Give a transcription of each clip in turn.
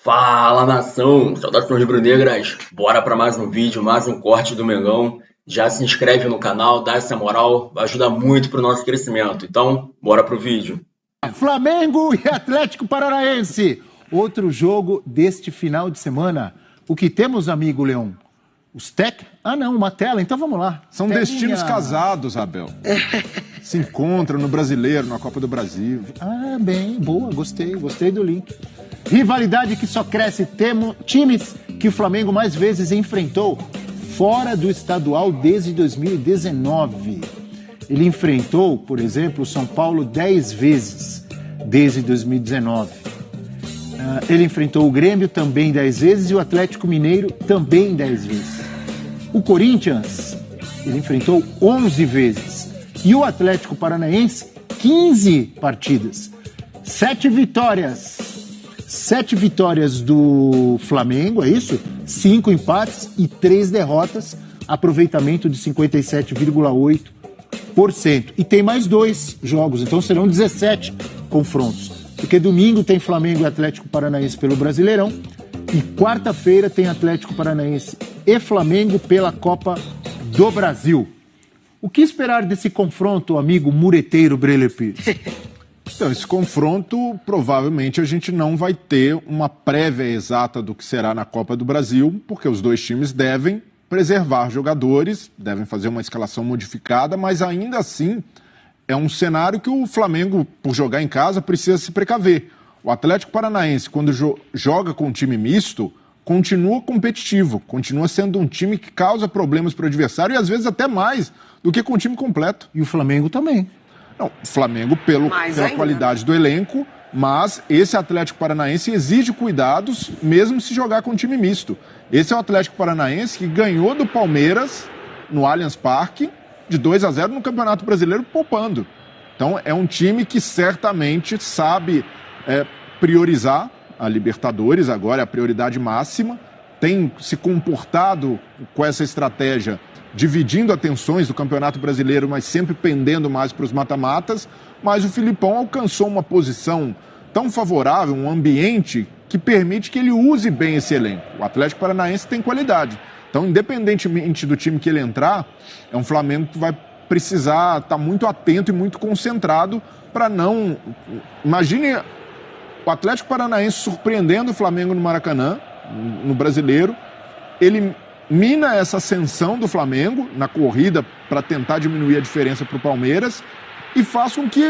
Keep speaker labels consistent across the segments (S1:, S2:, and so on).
S1: Fala, nação! Saudações rubro-negras! Bora para mais um vídeo, mais um corte do Mengão. Já se inscreve no canal, dá essa moral, vai ajudar muito pro nosso crescimento. Então, bora pro vídeo.
S2: Flamengo e Atlético Paranaense. Outro jogo deste final de semana. O que temos, amigo Leão? Os Ah, não, uma tela. Então vamos lá.
S3: São destinos casados, Abel. Se encontram no Brasileiro, na Copa do Brasil.
S2: Ah, bem, boa, gostei do link. Rivalidade que só cresce. Temos times que o Flamengo mais vezes enfrentou fora do estadual desde 2019. Ele enfrentou, por exemplo, o São Paulo 10 vezes desde 2019. Ele enfrentou o Grêmio também 10 vezes e o Atlético Mineiro também 10 vezes. O Corinthians, ele enfrentou 11 vezes. E o Atlético Paranaense, 15 partidas. 7 vitórias. 7 vitórias do Flamengo, é isso? 5 empates e 3 derrotas. Aproveitamento de 57,8%. E tem mais 2 jogos, então serão 17 confrontos. Porque domingo tem Flamengo e Atlético Paranaense pelo Brasileirão. E quarta-feira tem Atlético Paranaense e Flamengo pela Copa do Brasil. O que esperar desse confronto, amigo mureteiro Breler Pires?
S3: Então, esse confronto, provavelmente a gente não vai ter uma prévia exata do que será na Copa do Brasil, porque os dois times devem preservar jogadores, devem fazer uma escalação modificada, mas ainda assim é um cenário que o Flamengo, por jogar em casa, precisa se precaver. O Atlético Paranaense, quando joga com um time misto, continua competitivo, continua sendo um time que causa problemas para o adversário e às vezes até mais do que com o time completo.
S2: E o Flamengo também.
S3: Não, o Flamengo pela qualidade do elenco, mas esse Atlético Paranaense exige cuidados mesmo se jogar com um time misto. Esse é o Atlético Paranaense que ganhou do Palmeiras no Allianz Parque de 2-0 no Campeonato Brasileiro poupando. Então é um time que certamente sabe priorizar a Libertadores, agora é a prioridade máxima, tem se comportado com essa estratégia, dividindo atenções do Campeonato Brasileiro, mas sempre pendendo mais para os mata-matas, mas o Filipão alcançou uma posição tão favorável, um ambiente que permite que ele use bem esse elenco. O Atlético Paranaense tem qualidade, então independentemente do time que ele entrar, é um Flamengo que vai precisar estar muito atento e muito concentrado para não... Imagine o Atlético Paranaense surpreendendo o Flamengo no Maracanã, no Brasileiro, ele mina essa ascensão do Flamengo na corrida para tentar diminuir a diferença para o Palmeiras e faz com que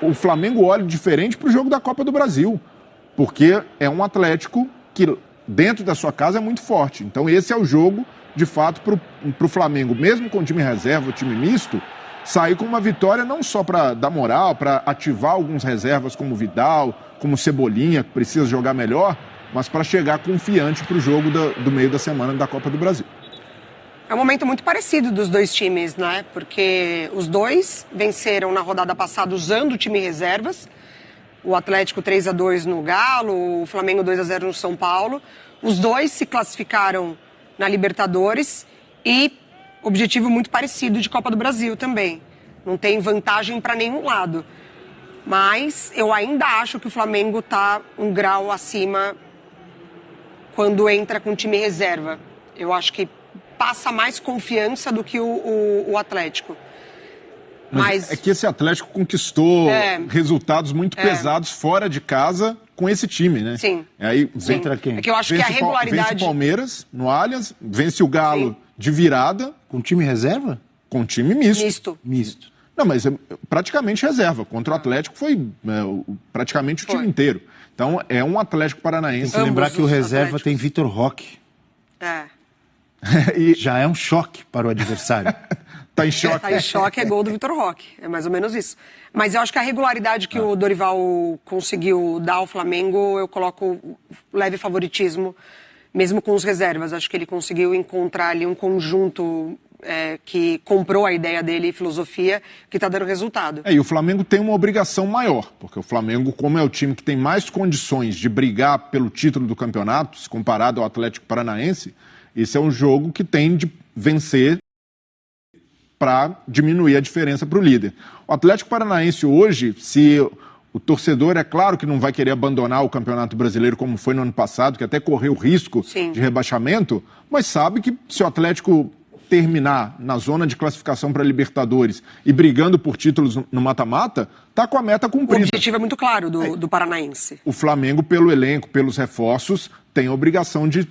S3: o Flamengo olhe diferente para o jogo da Copa do Brasil, porque é um Atlético que dentro da sua casa é muito forte. Então esse é o jogo, de fato, para o Flamengo, mesmo com o time reserva, o time misto, sair com uma vitória não só para dar moral, para ativar alguns reservas como Vidal, como Cebolinha, que precisa jogar melhor, mas para chegar confiante para o jogo do meio da semana da Copa do Brasil.
S4: É um momento muito parecido dos dois times, né? Porque os dois venceram na rodada passada usando o time reservas. O Atlético 3-2 no Galo, o Flamengo 2-0 no São Paulo. Os dois se classificaram na Libertadores e objetivo muito parecido de Copa do Brasil também. Não tem vantagem para nenhum lado. Mas eu ainda acho que o Flamengo está um grau acima quando entra com time reserva. Eu acho que passa mais confiança do que o Atlético.
S3: Mas é que esse Atlético conquistou resultados muito pesados fora de casa com esse time, né?
S4: Sim.
S3: Aí
S4: Sim. É que eu acho que a regularidade...
S3: Vence o Palmeiras no Allianz, vence o Galo de virada.
S2: Com time reserva?
S3: Com time misto.
S2: Misto.
S3: Não, mas é praticamente reserva. Contra o Atlético foi praticamente o time inteiro. Então é um Atlético Paranaense.
S2: Tem que lembrar que o reserva tem Vitor Roque.
S3: E
S2: já é um choque para o adversário.
S3: Tá em choque.
S4: Tá em choque, é gol do Vitor Roque. É mais ou menos isso. Mas eu acho que a regularidade que o Dorival conseguiu dar ao Flamengo, eu coloco leve favoritismo, mesmo com os reservas. Acho que ele conseguiu encontrar ali um conjunto que comprou a ideia dele e filosofia que está dando resultado.
S3: E o Flamengo tem uma obrigação maior, porque o Flamengo, como é o time que tem mais condições de brigar pelo título do campeonato, se comparado ao Atlético Paranaense, esse é um jogo que tem de vencer para diminuir a diferença para o líder. O Atlético Paranaense hoje, se O torcedor, é claro que não vai querer abandonar o Campeonato Brasileiro como foi no ano passado, que até correu risco de rebaixamento, mas sabe que se o Atlético terminar na zona de classificação para Libertadores e brigando por títulos no mata-mata, tá com a meta cumprida.
S4: O objetivo é muito claro do Paranaense.
S3: O Flamengo, pelo elenco, pelos reforços, tem a obrigação de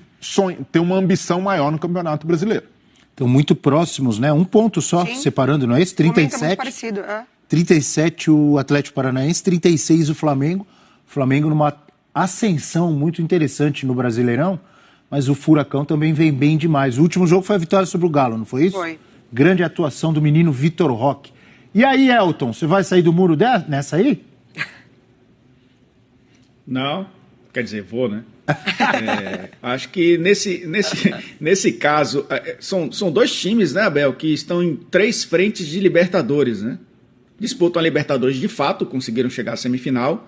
S3: ter uma ambição maior no Campeonato Brasileiro.
S2: Estão muito próximos, né? Um ponto só separando, não é isso? 37.
S4: É muito parecido,
S2: 37 o Atlético Paranaense, 36 o Flamengo. O Flamengo numa ascensão muito interessante no Brasileirão, mas o Furacão também vem bem demais. O último jogo foi a vitória sobre o Galo, não foi isso?
S4: Foi.
S2: Grande atuação do menino Vitor Roque. E aí, Elton, você vai sair do muro nessa aí?
S5: Não, quer dizer, vou, né? Acho que nesse caso, são dois times, né, Abel, que estão em 3 frentes de Libertadores, né? Disputam a Libertadores de fato, conseguiram chegar à semifinal,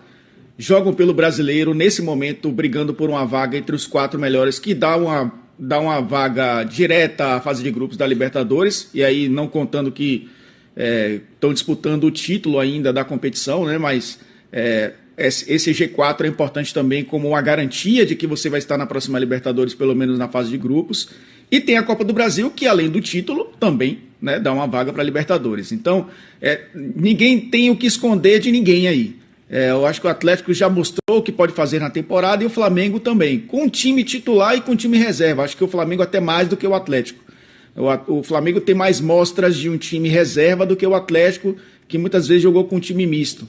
S5: jogam pelo Brasileiro, nesse momento brigando por uma vaga entre os 4 melhores, que dá uma vaga direta à fase de grupos da Libertadores, e aí não contando que estão disputando o título ainda da competição, né? Mas esse G4 é importante também como uma garantia de que você vai estar na próxima Libertadores, pelo menos na fase de grupos. E tem a Copa do Brasil, que além do título, também, né, dá uma vaga para a Libertadores. Então, ninguém tem o que esconder de ninguém aí. Eu acho que o Atlético já mostrou o que pode fazer na temporada e o Flamengo também, com time titular e com time reserva. Acho que o Flamengo até mais do que o Atlético. O Flamengo tem mais mostras de um time reserva do que o Atlético, que muitas vezes jogou com um time misto.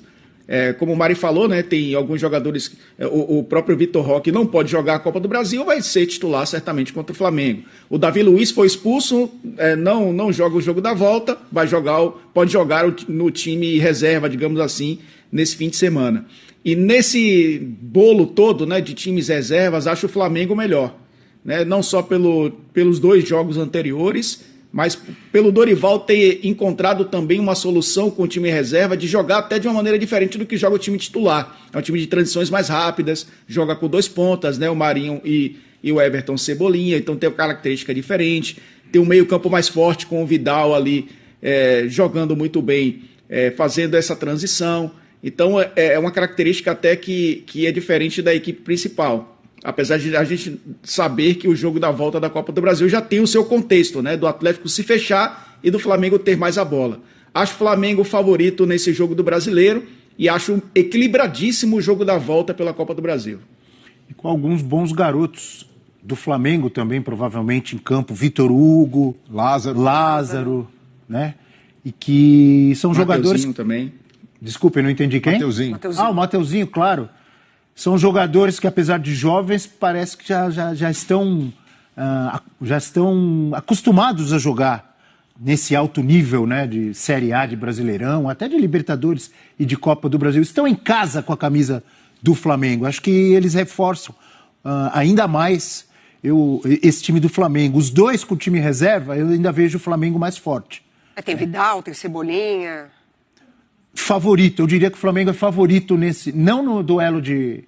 S5: Como o Mari falou, né, tem alguns jogadores, o próprio Vitor Roque não pode jogar a Copa do Brasil, vai ser titular certamente contra o Flamengo. O Davi Luiz foi expulso, não joga o jogo da volta, pode jogar no time reserva, digamos assim, nesse fim de semana. E nesse bolo todo, né, de times reservas, acho o Flamengo melhor, né, não só pelos 2 jogos anteriores, mas pelo Dorival ter encontrado também uma solução com o time reserva de jogar até de uma maneira diferente do que joga o time titular. É um time de transições mais rápidas, joga com 2 pontas, né? O Marinho e o Everton Cebolinha, então tem uma característica diferente. Tem um meio campo mais forte com o Vidal ali jogando muito bem, fazendo essa transição. Então é uma característica até que é diferente da equipe principal. Apesar de a gente saber que o jogo da volta da Copa do Brasil já tem o seu contexto, né? Do Atlético se fechar e do Flamengo ter mais a bola. Acho o Flamengo favorito nesse jogo do Brasileiro e acho equilibradíssimo o jogo da volta pela Copa do Brasil.
S2: E com alguns bons garotos do Flamengo também, provavelmente em campo. Vitor Hugo, Lázaro, né? E que são jogadores...
S5: também.
S2: Desculpa, eu não entendi quem?
S3: Mateuzinho.
S2: O Mateuzinho, claro. São jogadores que, apesar de jovens, parece que já estão acostumados a jogar nesse alto nível, né, de Série A, de Brasileirão, até de Libertadores e de Copa do Brasil. Estão em casa com a camisa do Flamengo. Acho que eles reforçam ainda mais esse time do Flamengo. Os 2 com o time reserva, eu ainda vejo o Flamengo mais forte.
S4: Tem Vidal, tem Cebolinha...
S2: Favorito, eu diria que o Flamengo é favorito não no duelo de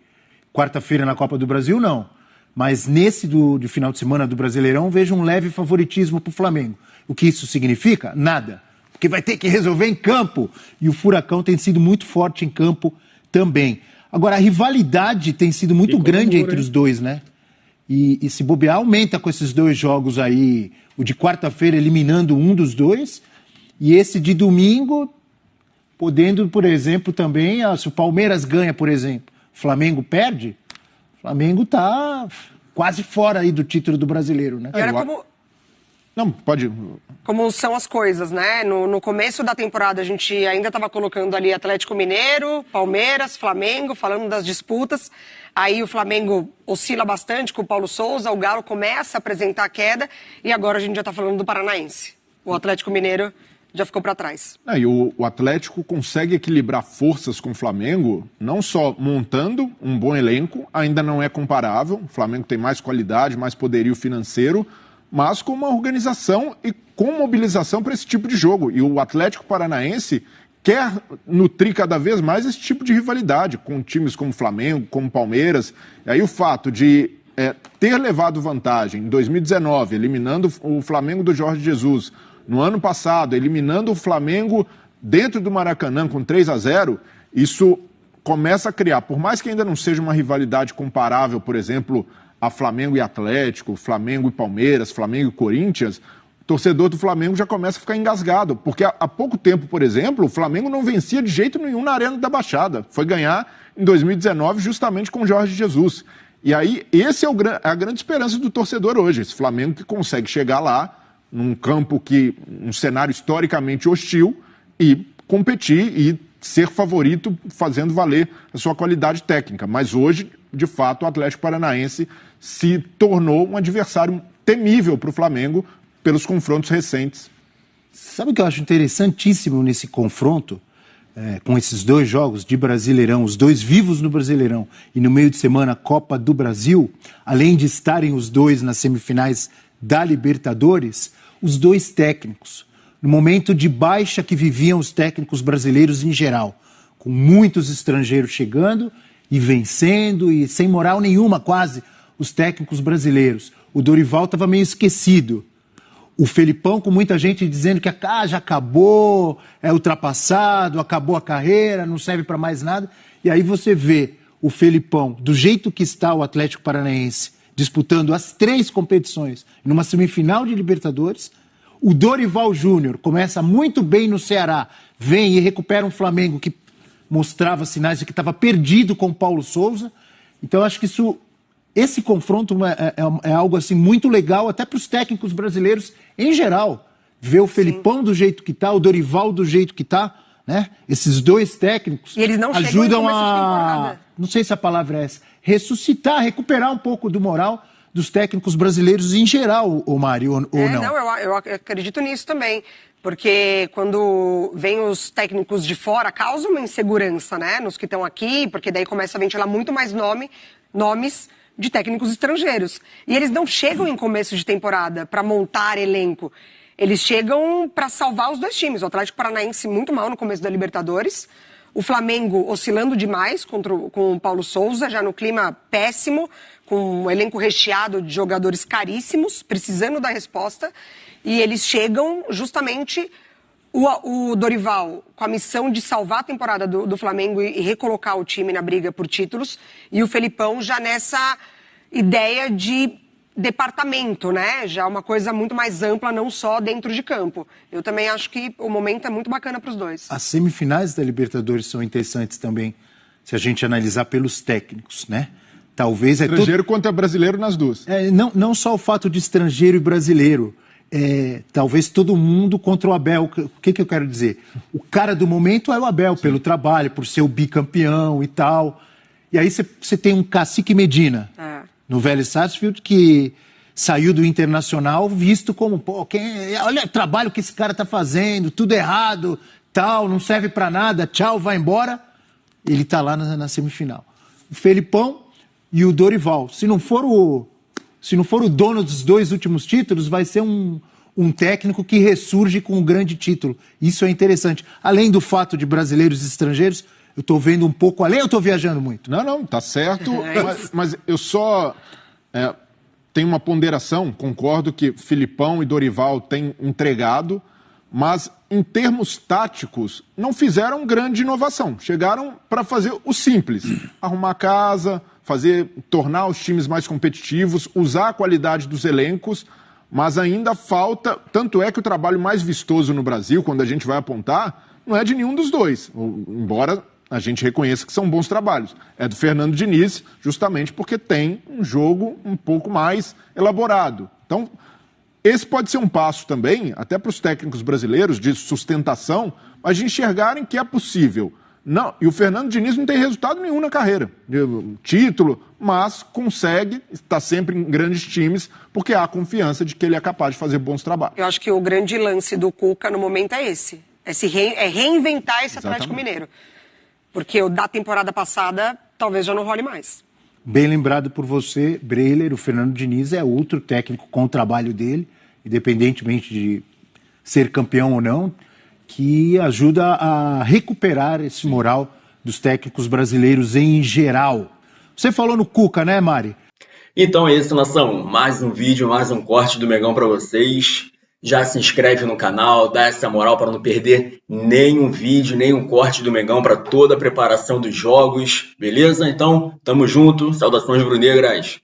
S2: quarta-feira na Copa do Brasil, não, mas nesse de final de semana do Brasileirão, vejo um leve favoritismo para o Flamengo. O que isso significa? Nada, porque vai ter que resolver em campo, e o Furacão tem sido muito forte em campo também. Agora, a rivalidade tem sido muito grande entre os 2, né? E se bobear, aumenta com esses 2 jogos aí, o de quarta-feira eliminando um dos 2, e esse de domingo... podendo, por exemplo, também, se o Palmeiras ganha, por exemplo, o Flamengo perde, o Flamengo está quase fora aí do título do Brasileiro, né?
S4: E olha como são as coisas, né? No começo da temporada a gente ainda estava colocando ali Atlético Mineiro, Palmeiras, Flamengo, falando das disputas. Aí o Flamengo oscila bastante com o Paulo Souza, o Galo começa a apresentar queda e agora a gente já está falando do Paranaense. O Atlético Mineiro já ficou para trás.
S3: E o Atlético consegue equilibrar forças com o Flamengo, não só montando um bom elenco, ainda não é comparável, o Flamengo tem mais qualidade, mais poderio financeiro, mas com uma organização e com mobilização para esse tipo de jogo. E o Atlético Paranaense quer nutrir cada vez mais esse tipo de rivalidade com times como Flamengo, como Palmeiras. E aí o fato de ter levado vantagem em 2019, eliminando o Flamengo do Jorge Jesus, no ano passado, eliminando o Flamengo dentro do Maracanã com 3-0, isso começa a criar, por mais que ainda não seja uma rivalidade comparável, por exemplo, a Flamengo e Atlético, Flamengo e Palmeiras, Flamengo e Corinthians, o torcedor do Flamengo já começa a ficar engasgado, porque há pouco tempo, por exemplo, o Flamengo não vencia de jeito nenhum na Arena da Baixada. Foi ganhar em 2019 justamente com o Jorge Jesus. E aí, esse é a grande esperança do torcedor hoje, esse Flamengo que consegue chegar lá, num campo um cenário historicamente hostil, e competir e ser favorito, fazendo valer a sua qualidade técnica. Mas hoje, de fato, o Atlético Paranaense se tornou um adversário temível para o Flamengo pelos confrontos recentes.
S2: Sabe o que eu acho interessantíssimo nesse confronto, com esses dois jogos de Brasileirão, os dois vivos no Brasileirão e no meio de semana Copa do Brasil, além de estarem os dois nas semifinais da Libertadores, os dois técnicos, no momento de baixa que viviam os técnicos brasileiros em geral, com muitos estrangeiros chegando e vencendo e sem moral nenhuma quase os técnicos brasileiros. O Dorival estava meio esquecido. O Felipão, com muita gente dizendo que já acabou, é ultrapassado, acabou a carreira, não serve para mais nada. E aí você vê o Felipão, do jeito que está o Atlético Paranaense, disputando as 3 competições, numa semifinal de Libertadores. O Dorival Júnior começa muito bem no Ceará, vem e recupera um Flamengo que mostrava sinais de que estava perdido com o Paulo Souza. Então eu acho que esse confronto é algo assim muito legal até para os técnicos brasileiros em geral. Ver o Felipão do jeito que está, o Dorival do jeito que está, né? Esses dois técnicos
S4: e eles não
S2: ajudam não sei se a palavra é essa, ressuscitar, recuperar um pouco do moral dos técnicos brasileiros em geral, o Mário, ou não?
S4: Não, eu acredito nisso também. Porque quando vem os técnicos de fora, causa uma insegurança, né? Nos que estão aqui, porque daí começa a ventilar muito mais nomes de técnicos estrangeiros. E eles não chegam em começo de temporada para montar elenco. Eles chegam para salvar os dois times. O Atlético Paranaense muito mal no começo da Libertadores. O Flamengo oscilando demais com o Paulo Souza, já no clima péssimo, com um elenco recheado de jogadores caríssimos, precisando da resposta. E eles chegam justamente, o Dorival, com a missão de salvar a temporada do Flamengo e recolocar o time na briga por títulos, e o Felipão já nessa ideia de departamento, né? Já uma coisa muito mais ampla, não só dentro de campo. Eu também acho que o momento é muito bacana para os dois.
S2: As semifinais da Libertadores são interessantes também, se a gente analisar pelos técnicos, né? Talvez
S3: estrangeiro contra brasileiro nas duas.
S2: Não só o fato de estrangeiro e brasileiro. Talvez todo mundo contra o Abel. O que eu quero dizer? O cara do momento é o Abel, pelo trabalho, por ser o bicampeão e tal. E aí você tem um Cacique Medina no Vélez Sarsfield, que saiu do Internacional visto como, olha o trabalho que esse cara tá fazendo, tudo errado, tal, não serve para nada, tchau, vai embora. Ele tá lá na semifinal. O Felipão e o Dorival. Se não for o dono dos 2 últimos títulos, vai ser um técnico que ressurge com um grande título. Isso é interessante. Além do fato de brasileiros e estrangeiros, eu estou vendo um pouco além, eu estou viajando muito?
S3: Não, tá certo. Mas eu só tenho uma ponderação. Concordo que Filipão e Dorival têm entregado, mas em termos táticos, não fizeram grande inovação. Chegaram para fazer o simples. Arrumar a casa, tornar os times mais competitivos, usar a qualidade dos elencos, mas ainda falta, tanto é que o trabalho mais vistoso no Brasil, quando a gente vai apontar, não é de nenhum dos dois, embora a gente reconheça que são bons trabalhos. É do Fernando Diniz, justamente porque tem um jogo um pouco mais elaborado. Então, esse pode ser um passo também, até para os técnicos brasileiros, de sustentação, mas de enxergarem que é possível. Não, e o Fernando Diniz não tem resultado nenhum na carreira, título, mas consegue estar sempre em grandes times, porque há confiança de que ele é capaz de fazer bons trabalhos.
S4: Eu acho que o grande lance do Cuca no momento é esse, é reinventar esse Atlético Mineiro. Porque o da temporada passada talvez já não role mais.
S2: Bem lembrado por você, Breiler, o Fernando Diniz é outro técnico com o trabalho dele, independentemente de ser campeão ou não, que ajuda a recuperar esse moral dos técnicos brasileiros em geral. Você falou no Cuca, né, Mari?
S1: Então é isso, nação. Mais um vídeo, mais um corte do Mengão para vocês. já se inscreve no canal, dá essa moral para não perder nenhum vídeo, nenhum corte do Mengão para toda a preparação dos jogos, beleza? Então, tamo junto, saudações rubro-negras!